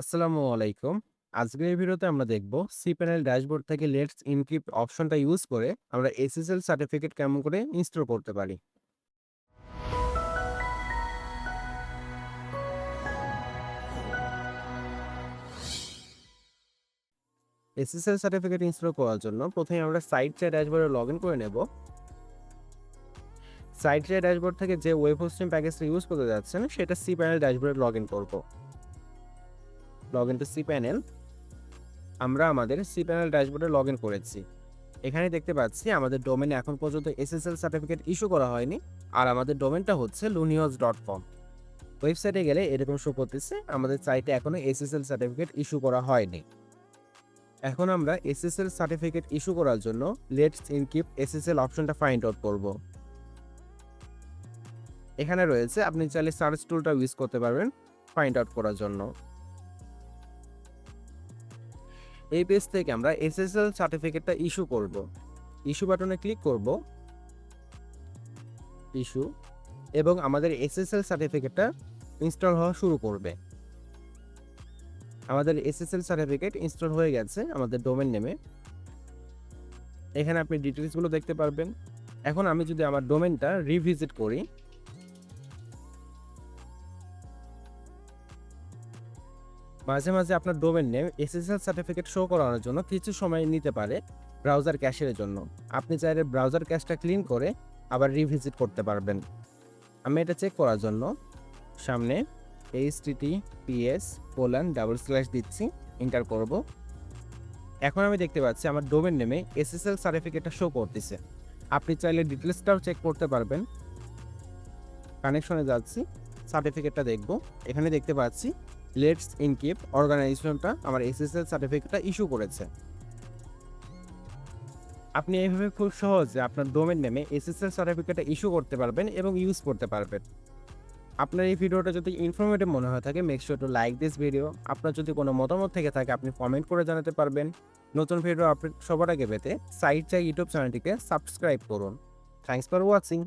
আসসালামু আলাইকুম। আজকের এই ভিডিওতে আমরা দেখব cPanel ড্যাশবোর্ড থেকে লেটস এনক্রিপ্ট অপশনটা ইউজ করে আমরা SSL সার্টিফিকেট কেমন করে ইনস্টল করতে পারি। SSL সার্টিফিকেট ইনস্টল করার জন্য প্রথমে আমরা সাইটটা ড্যাশবোর্ডে লগইন করে নেব। সাইটটা ড্যাশবোর্ড থেকে যে ওয়েব হোস্টিং প্যাকেজটা ইউজ করতে যাচ্ছেন সেটা cPanel ড্যাশবোর্ডে লগইন করব। Login to cPanel। আমরা আমাদের cPanel ড্যাশবোর্ডে লগইন করেছি। এখানে দেখতে পাচ্ছি আমাদের ডোমেনে এখন পর্যন্ত SSL সার্টিফিকেট ইস্যু করা হয়নি আর আমাদের ডোমেনটা হচ্ছে lunios.com। ওয়েবসাইটে গেলে এরকম শো করতেছে আমাদের সাইটে এখনো এসএসএল সার্টিফিকেট ইস্যু করা হয়নি। এখন আমরা এসএসএল সার্টিফিকেট ইস্যু করার জন্য লেটস এনক্রিপ্ট এসএসএল অপশনটা ফাইন্ড আউট করব। এখানে রয়েছে, আপনি চাইলে সার্চ টুলটা ইউজ করতে পারবেন ফাইন্ড আউট করার জন্য। এই পেজ থেকে আমরা এসএসএল সার্টিফিকেটটা ইস্যু করব। ইস্যু বাটনে ক্লিক করব, ইস্যু, এবং আমাদের এসএসএল সার্টিফিকেটটা ইনস্টল হওয়া শুরু করবে। আমাদের এসএসএল সার্টিফিকেট ইনস্টল হয়ে গেছে আমাদের ডোমেন নেমে। এখানে আপনি ডিটেইলসগুলো দেখতে পারবেন। এখন আমি যদি আমার ডোমেনটা রিভিজিট করি, মাঝে মাঝে আপনার domain name SSL certificate show করানোর জন্য কিছু সময় নিতে পারে ব্রাউজার ক্যাশের জন্য। আপনি চাইলে ব্রাউজার ক্যাশটা ক্লিন করে আবার রিভিজিট করতে পারবেন। আমি এটা চেক করার জন্য সামনে https:// দিচ্ছি, এন্টার করব। এখন আমি দেখতে পাচ্ছি আমার ডোমেন নেমে এসএসএল সার্টিফিকেটটা শো করতেছে। আপনি চাইলে ডিটেলসটাও চেক করতে পারবেন। কানেকশনে যাচ্ছি, সার্টিফিকেটটা দেখব। এখানে দেখতে পাচ্ছি লেটস এনক্রিপ্ট অর্গানাইজেশনটা আমার এসএসএল সার্টিফিকেটটা ইস্যু করেছে। আপনি এইভাবে খুব সহজে আপনার ডোমেন নেমে এসএসএল সার্টিফিকেটটা ইস্যু করতে পারবেন এবং ইউজ করতে পারবেন। আপনার এই ভিডিওটা যদি ইনফরমেটিভ মনে হয়ে থাকে, make sure to like this video. আপনার যদি কোনো মতামত থেকে থাকে আপনি কমেন্ট করে জানাতে পারবেন। নতুন ভিডিও আপডেট সবার আগে পেতে সাইট চাই ইউটিউব চ্যানেলটিকে সাবস্ক্রাইব করুন। Thanks for watching.